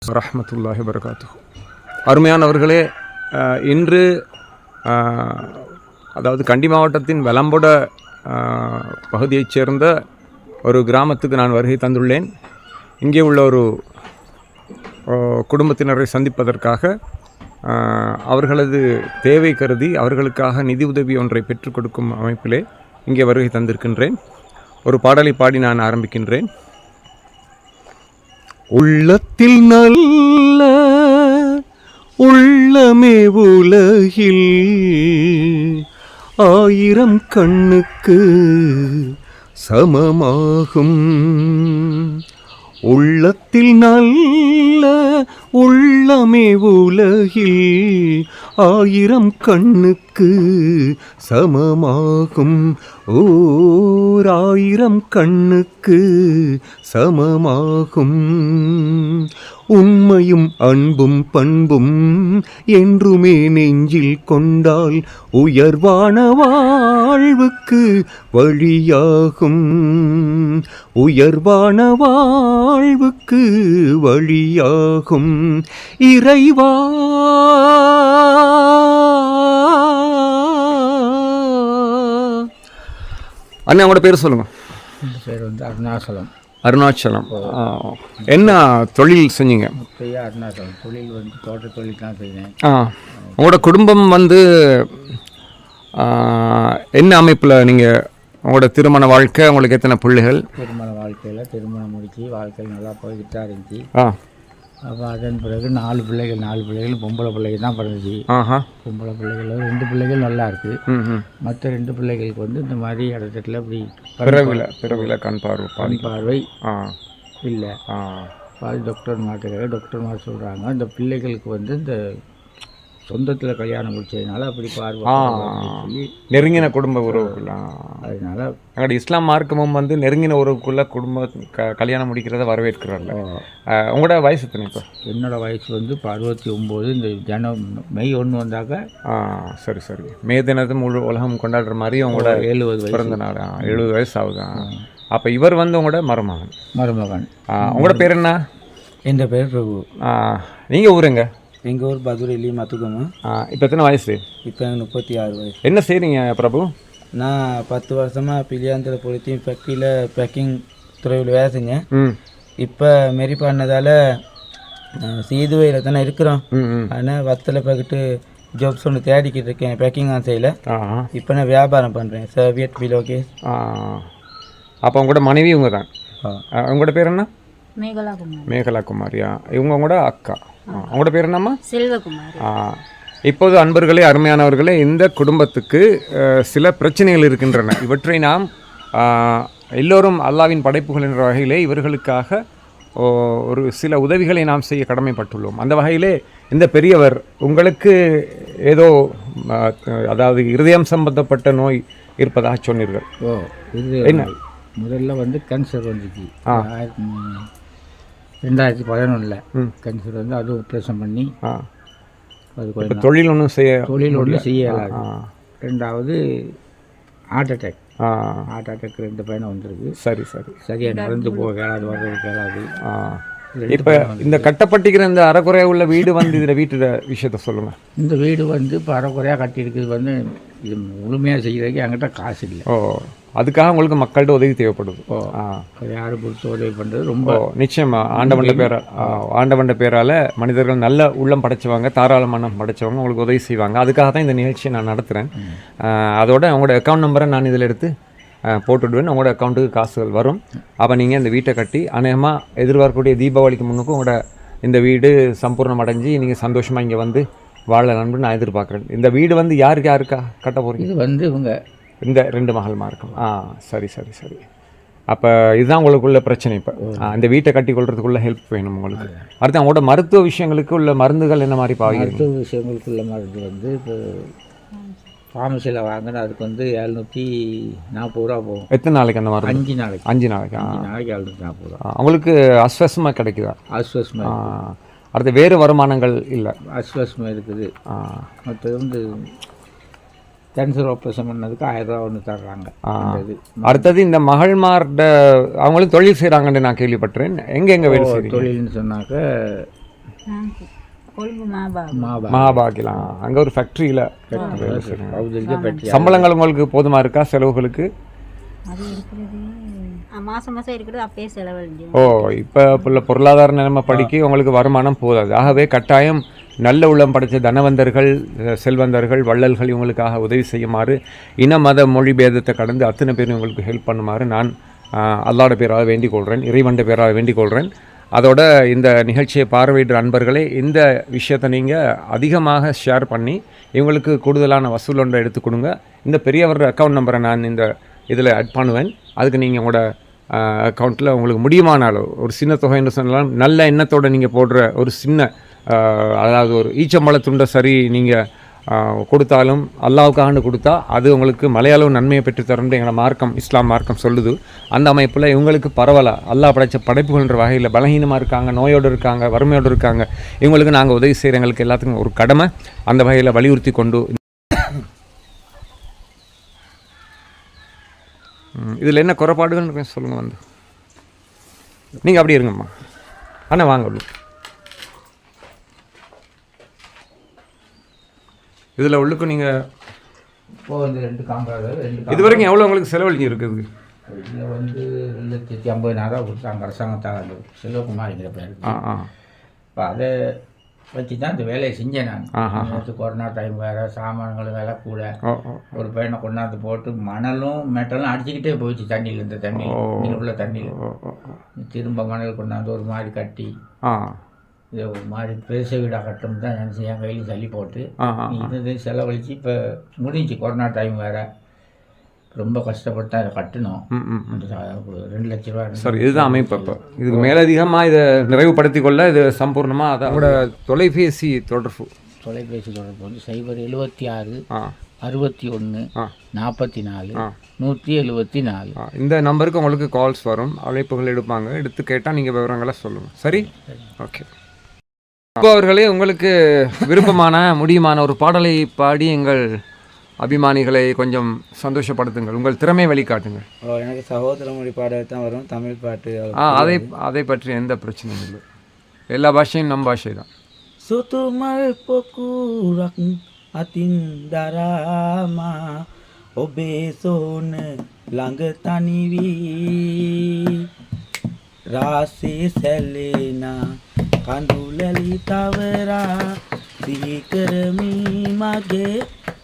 வரஹ்மத்துல்லாஹி வபரகாத்துஹு. அருமையானவர்களே, இன்று அதாவது கண்டி மாவட்டத்தின் வெலம்பொட பகுதியைச் சேர்ந்த ஒரு கிராமத்துக்கு நான் வருகை தந்துள்ளேன். இங்கே உள்ள ஒரு குடும்பத்தினரை சந்திப்பதற்காக அவர்களது தேவை கருதி அவர்களுக்காக நிதி உதவி ஒன்றை பெற்றுக் கொடுக்கும் அமைப்பிலே இங்கே வருகை தந்திருக்கின்றேன். ஒரு பாடலை பாடி நான் ஆரம்பிக்கின்றேன். உள்ளத்தில் நல்ல உள்ளமே உலகில் ஆயிரம் கண்ணுக்கு சமமாகும். உள்ளத்தில் நல்ல உள்ளமே உலகில் ஆயிரம் கண்ணுக்கு சமமாகும். ஓர் ஆயிரம் கண்ணுக்கு சமமாகும். உண்மையும் அன்பும் பண்பும் என்றுமே நெஞ்சில் கொண்டால் உயர்வான வாழ்வுக்கு வழியாகும். உயர்வான வாழ்வுக்கு வழியாகும். இறைவா அண்ணா, உங்களோட பேர் சொல்லுங்க. பேர் வந்து அருணாச்சலம். அருணாச்சலம். என்ன தொழில் செஞ்சீங்க? அருணாச்சலம் தொழில் வந்து தோட்ட தொழில் தான் செய்வேன். உங்களோட குடும்பம் வந்து என்ன அமைப்பில் நீங்கள் உங்களோட திருமண வாழ்க்கை, உங்களுக்கு எத்தனை பிள்ளைகள்? திருமண வாழ்க்கையில் திருமணம் முடிச்சு வாழ்க்கையில் நல்லா போய்கிட்டு தான் இருந்துச்சு. அப்போ அதன் பிறகு 4 பிள்ளைகள் பொம்பளை பிள்ளைகள் தான் பிறந்துச்சு. பொம்பளை பிள்ளைகள் 2 பிள்ளைகள் நல்லா இருக்குது. மற்ற 2 பிள்ளைகளுக்கு வந்து இந்த மாதிரி இடத்துல இப்படி பிறவில கண் பார்வை இல்லை. பாதி டாக்டர் மாட்டுக்காக சொல்கிறாங்க இந்த பிள்ளைகளுக்கு வந்து இந்த சொந்தத்தில் கல்யாணம் முடிச்சதுனால அப்படி பார்வை நெருங்கின குடும்ப உறவுக்குள்ள. அதனால எங்களோட இஸ்லாம் மார்க்கமும் வந்து நெருங்கின உறவுக்குள்ள குடும்ப கல்யாணம் முடிக்கிறத வரவேற்கிறாங்க. உங்களோட வயசு எத்தனை இப்போ? என்னோட வயசு வந்து இப்போ 69. இந்த மே 1 வந்தாக்க சரி சரி. மே தினத்தை முழு உலகம் கொண்டாடுற மாதிரி உங்களோட 70 பிறந்த நாள். 70 வயசு ஆகுது. அப்போ இவர் வந்து உங்களோட மருமகன். உங்களோட பேர் என்ன? என் பேர் பிரபு. நீங்கள் ஊருங்க? எங்கள் ஊர் பதுரையிலேயே மத்துக்கோமா. இப்போ எத்தனை வயசு? இப்போ எனக்கு 36 வயசு. என்ன செய்கிறீங்க பிரபு? நான் 10 வருஷமாக பிள்ளையாந்திர பொருத்தி ஃபேக்ட்ரியில் பேக்கிங் துறையில் வேலை செஞ்சேன். இப்போ மெரி பண்ணதால் சீதுவையில் தானே இருக்கிறோம். ஆனால் வத்தலை பார்க்கிட்டு ஜாப்ஸ் ஒன்று தேடிக்கிட்டு இருக்கேன் பேக்கிங் ஆசையில். இப்போ நான் வியாபாரம் பண்ணுறேன் சர்வியட் பிலோகே. அப்போ உங்களோட மனைவி இவங்க தான். உங்களோட பேர் என்ன? மேகலா குமாரியா? இவங்க உங்களோட அக்கா. அவங்களோட பேர் என்னம்மா? செல்வகுமாரி. இப்போது அன்பர்களே, அருமையானவர்களே, இந்த குடும்பத்துக்கு சில பிரச்சனைகள் இருக்கின்றன. இவற்றை நாம் எல்லோரும் அல்லாவின் படைப்புகள் என்ற வகையிலே இவர்களுக்காக ஒரு சில உதவிகளை நாம் செய்ய கடமைப்பட்டுள்ளோம். அந்த வகையிலே இந்த பெரியவர் உங்களுக்கு ஏதோ அதாவது இருதயம் சம்பந்தப்பட்ட நோய் இருப்பதாக சொன்னீர்கள். என்ன? முதல்ல வந்து கேன்சர் வந்துச்சு 2011. கேன்சர் வந்து அதுவும் ஆப்ரேஷன் பண்ணி அது கொஞ்சம் தொழில் ஒன்றும் செய்யலாது. ரெண்டாவது ஹார்ட் அட்டாக் 2 பையனை வந்துருக்கு. சரியாக நடந்து போக கேளாது, வர்றது கேளாது. இப்போ இந்த கட்டப்பட்டிக்கிற இந்த அரைக்குறையா உள்ள வீடு வந்து இதில் வீட்டு விஷயத்த சொல்லுங்கள். இந்த வீடு வந்து இப்போ அரைக்குறையாக கட்டியிருக்குது. வந்து இது முழுமையாக செய்கிறதுக்கு என்கிட்ட காசு இல்லை. அதுக்காக உங்களுக்கு மக்கள்கிட்ட உதவி தேவைப்படுது. யாரும் பொறுத்து உதவி பண்ணுறது ரொம்ப நிச்சயமாக ஆண்டவண்ட பேரால் மனிதர்கள் நல்ல உள்ளம் படைச்சவங்க, தாராள மனம் படைச்சவங்க உங்களுக்கு உதவி செய்வாங்க. அதுக்காக தான் இந்த நிகழ்ச்சியை நான் நடத்துகிறேன். அதோட உங்களோட அக்கௌண்ட் நம்பரை நான் இதில் எடுத்து போட்டுவிடுவேன். உங்களோட அக்கௌண்ட்டுக்கு காசுகள் வரும். அப்போ நீங்கள் இந்த வீட்டை கட்டி அநேகமாக எதிர்பார்க்கக்கூடிய தீபாவளிக்கு முன்னுக்கும் உங்களோட இந்த வீடு சம்பூர்ணம் அடைஞ்சு நீங்கள் சந்தோஷமாக இங்கே வந்து வாழலாம்னு நான் எதிர்பார்க்குறேன். இந்த வீடு வந்து யாருக்கா கட்ட போகிறீங்க? இது வந்து இவங்க இந்த 2 மகள்மா இருக்கும். சரி. அப்போ இதுதான் உங்களுக்குள்ள பிரச்சனை. இப்போ இந்த வீட்டை கட்டி கொள்றதுக்குள்ள ஹெல்ப் வேணும் உங்களுக்கு. அடுத்து அவங்களோட மருத்துவ விஷயங்களுக்கு உள்ள மருந்துகள் என்ன மாதிரி பாவீங்க? மருத்துவ விஷயங்களுக்குள்ள மருந்து வந்து இப்போ ஃபார்மசியில் வாங்கினா அதுக்கு வந்து 740 ரூபா போகும். எத்தனை நாளைக்கு அந்த மாதிரி? 5 நாளைக்கு. 5 நாளைக்கு 740 ரூபா. அவங்களுக்கு அஸ்வசமாக கிடைக்குதா? அஸ்வசமாக. அடுத்து வேறு வருமானங்கள் இல்லை? அஸ்வசமாக இருக்குது. மற்றது வந்து கேன்சர் ஆப்ரேஷன் பண்ணதுக்கு 1000 ரூபா ஒன்று தர்றாங்க. அடுத்தது இந்த மகள்மார்ட அவங்களும் தொழில் செய்கிறாங்கன்னு நான் கேள்விப்பட்டேன். எங்கே வேலை செய்கிறீங்க? தொழில்னு சொன்னாக்க கொழும்பு மாபாபு மகாபாகிலாம் அங்கே ஒரு ஃபேக்ட்ரியில் சம்பளங்கள் உங்களுக்கு போதுமா இருக்கா செலவுகளுக்கு? அது இருக்கிறது மாதம் மாதம் இருக்கிறது அப்பயே செலவழிஞ்சு. ஓ, இப்போ உள்ள பொருளாதார நிலைமை படிக்க உங்களுக்கு வருமானம் போதாது. ஆகவே கட்டாயம் நல்ல உள்ளம் படைத்த தனவந்தர்கள், செல்வந்தர்கள், வள்ளல்கள் இவங்களுக்காக உதவி செய்யுமாறு, இன மத மொழி பேதத்தை கடந்து அத்தனை பேரும் இவங்களுக்கு ஹெல்ப் பண்ணுமாறு நான் அல்லாட பேராக வேண்டிக் கொள்கிறேன், இறைவண்ட பேராக வேண்டிக் கொள்கிறேன். அதோட இந்த நிகழ்ச்சியை பார்வையிடுற அன்பர்களே, இந்த விஷயத்தை நீங்கள் அதிகமாக ஷேர் பண்ணி இவங்களுக்கு கூடுதலான வசூல் ஒன்றை எடுத்து கொடுங்க. இந்த பெரியவர் அக்கௌண்ட் நம்பரை நான் இந்த இதில் ஆட் பண்ணுவேன். அதுக்கு நீங்கள் உங்களோட அக்கௌண்ட்டில் உங்களுக்கு முடியுமான அளவு ஒரு சின்ன தொகைன்னு சொன்னாலும் நல்ல எண்ணத்தோடு நீங்கள் போடுற ஒரு சின்ன அதாவது ஒரு ஈச்சம்பழ துண்டை சரி நீங்கள் கொடுத்தாலும் அல்லாவுக்காண்டு கொடுத்தா அது உங்களுக்கு மலையாளம் நன்மையை பெற்று தரணும் எங்களோட மார்க்கம், இஸ்லாம் மார்க்கம் சொல்லுது. அந்த அமைப்பில் இவங்களுக்கு பரவாயில்ல, அல்லாஹ் படைத்த படைப்புகள்ன்ற வகையில் பலகீனமாக இருக்காங்க, நோயோடு இருக்காங்க, வறுமையோடு இருக்காங்க, இவங்களுக்கு நாங்கள் உதவி செய்கிற எங்களுக்கு எல்லாத்துக்கும் ஒரு கடமை. அந்த வகையில் வலியுறுத்தி கொண்டு இதில் என்ன குறைபாடுகள்னு சொல்லுங்கள். வந்து நீங்கள் அப்படி இருங்கம்மா. அண்ணா வாங்க. இதில் உள்ளுக்கு நீங்கள் இப்போ வந்து 2 காம்பவுண்டர் இது வரைக்கும் எவ்வளோ உங்களுக்கு செலவழிஞ்சு இருக்குது? இதில் வந்து 2,50,000 கொடுத்தாங்க அரசாங்கத்தால், செல்வகுமாரிங்கிற பேர். இப்போ அதை வச்சு தான் இந்த வேலையை செஞ்சேன் நான். நேற்று கொரோனா டைம் வேறு, சாமான்களும் விலை கூட. ஒரு பையனை கொண்டாந்து போட்டு மணலும் மெட்டலும் அடிச்சுக்கிட்டே போயிடுச்சு தண்ணியில், இந்த தண்ணியில், நீருள்ள தண்ணியில். திரும்ப மணல் கொண்டாந்து ஒரு மாதிரி கட்டி இதை ஒரு மாதிரி பெருச வீடாக கட்டணும் தான் நினச்சி என் கையில் தள்ளி போட்டு இது செலவழித்து இப்போ முடிஞ்சு. கொரோனா டைம் வேறு, ரொம்ப கஷ்டப்பட்டு அதை கட்டணும். 2 லட்ச ரூபா. சார், இதுதான் அமைப்பு. இப்போ இதுக்கு மேலதிகமாக இதை நிறைவுபடுத்தி கொள்ள இது சம்பூர்ணமாக அதோட தொலைபேசி தொடர்பு வந்து 076 61 44 174. இந்த நம்பருக்கு உங்களுக்கு கால்ஸ் வரும், அழைப்புகள் எடுப்பாங்க. எடுத்து கேட்டால் நீங்கள் விவரங்களை சொல்லுங்கள். சரி, ஓகே. இப்போ அவர்களே, உங்களுக்கு விருப்பமான முடியுமான ஒரு பாடலை பாடி எங்கள் அபிமானிகளை கொஞ்சம் சந்தோஷப்படுத்துங்கள், உங்கள் திறமை வெளிக்காட்டுங்கள். எனக்கு சகோதர மொழி பாடல் தான் வரும், தமிழ் பாட்டு. அதை பற்றி எந்த பிரச்சனையும் இல்லை. எல்லா பாஷையும் நம் பாஷை தான். සුතුමල් පොකුරක් අතින් දරාමා ඔබේ සෝන ළඟ තනිවී රාසේ සැලේනා කඳුලලි තවරා සිහිකරමි මගේ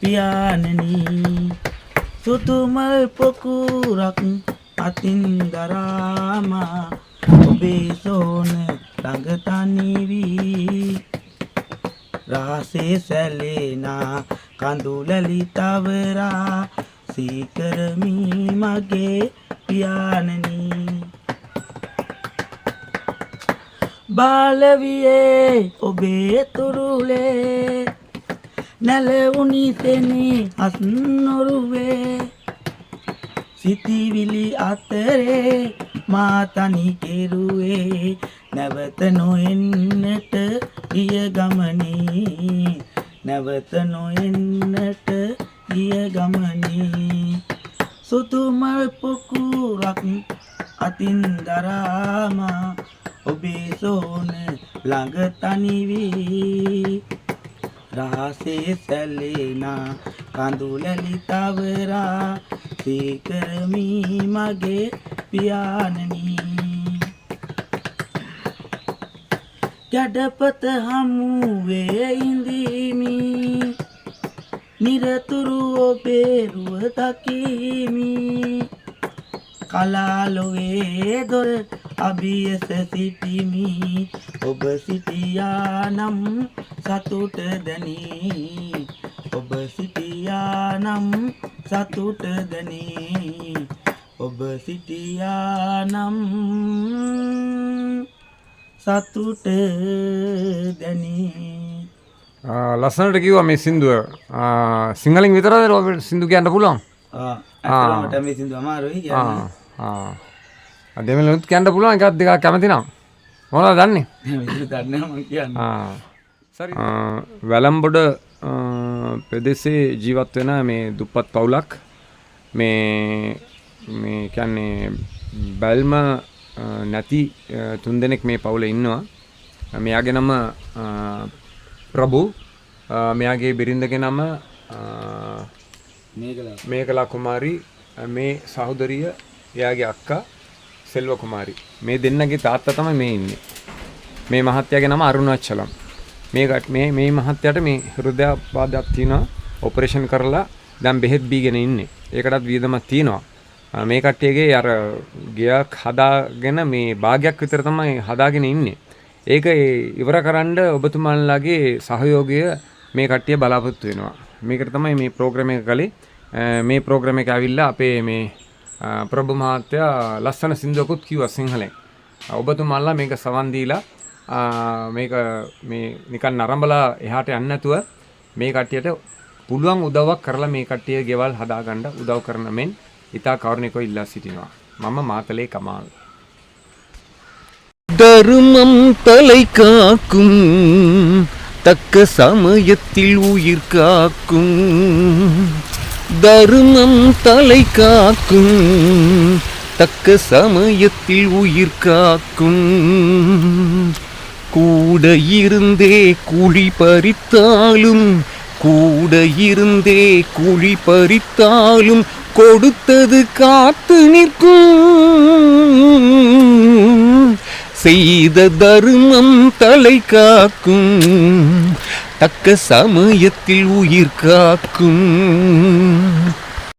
පියාණනි. සුතුමල් පොකුරක් අතින් දරාමා ඔබේ සෝන ළඟ තනිවී රාසේ සැලේනා කඳුලලි තවරා සීකරමි මගේ පියාණනි. බාලවියේ ඔබේ තුරුලේ නැලවුනි තෙනේ අස්නොරුවේ සිතිවිලි අතරේ මා තනි කෙරුවේ නැවත නොෙන්නට ගිය ගමනේ නැවත නොෙන්නට ගිය ගමනේ සුතුමල් පොකුරක් අතින් දරාමා ඔබේ සෝන ළඟ තනිවී රහසේ සැලේනා කඳුලලි තවරා සීකරමි මගේ පියාණනි. ගැඩපත හමුවේ ඉඳීමි නිරතුරු ඔබේ රුව දකීමි කලාලොවේ දොර අභියස සිටිමි ඔබ සිටියා නම් සතුට දැනී ඔබ සිටියා නම් සතුට දැනී ඔබ සිටියා නම් සතුට දැනී. ලස්සනට කිව්වා මේ සින්දුව. සිංහලෙන් විතරද සින්දු කියන්න පුළුවන්? මට මේ සින්දුව අමාරුයි කියන්න. දෙමළෙනුත් කියන්න පුළුවන්. එකක් දෙකක් කැමති නම් මොනවද දන්නේ? දන්නේ මම කියන්න. සරි. වැලම්බොඩ ප්‍රදේශයේ ජීවත් වෙන මේ දුප්පත් පවුලක් මේ කියන්නේ බැල්ම නැති 3 දෙනෙක් මේ පවුලේ ඉන්නවා. මෙයාගේ නම ප්‍රභු, මෙයාගේ බිරිඳගේ නම මේකලා කුමාරි, මේ සහෝදරිය එයාගේ අක්කා සෙල්ව කුමාරි. මේ දෙන්නගේ තාත්තා තමයි මේ ඉන්නේ. මේ මහත්තයාගේ නම අරුණාචලම්. මේ මහත්තයාට මේ හෘදයාබාධයක් තියෙනවා, ඔපරේෂන් කරලා දැන් බෙහෙත් බීගෙන ඉන්නේ. ඒකටත් වියදමක් තියෙනවා. මේ කට්ටියගේ අර ගයක් හදාගෙන මේ භාගයක් විතර තමයි හදාගෙන ඉන්නේ. ඒක ඉවර කරන්න ඔබතුමාලාගේ සහයෝගය මේ කට්ටිය බලාපොරොත්තු වෙනවා. මේකට තමයි මේ ප්‍රෝග්‍රෑම් එක කළේ. මේ ප්‍රෝග්‍රෑම් එක ඇවිල්ලා අපේ මේ ප්‍රභු මහත්තයා ලස්සන සින්දුවකුත් කිව්වා සිංහලෙන්. ඔබතුමාලා මේක සවන් දීලා මේක මේ නිකන් නරඹලා එහාට යන්න නැතුව මේ කට්ටියට පුළුවන් උදව්වක් කරලා මේ කට්ටිය ගෙවල් හදාගන්න උදව් කරන මෙන් ඉතා කරුණිකව ඉල්ලා සිටිනවා. මම මාතලේ කමාල්. தருமம் தலை காக்கும் தக்க சமயத்தில் உயிர் காக்கும். தருமம் தலை காக்கும் தக்க சமயத்தில் உயிர் காக்கும். கூட இருந்தே குழி பறித்தாலும், கூட இருந்தே குழி பறித்தாலும் கொடுத்தது காத்து நிற்கும். செய்த தர்மம் தலை காக்கும், தக்க சமயத்தில் உயிர் காக்கும்.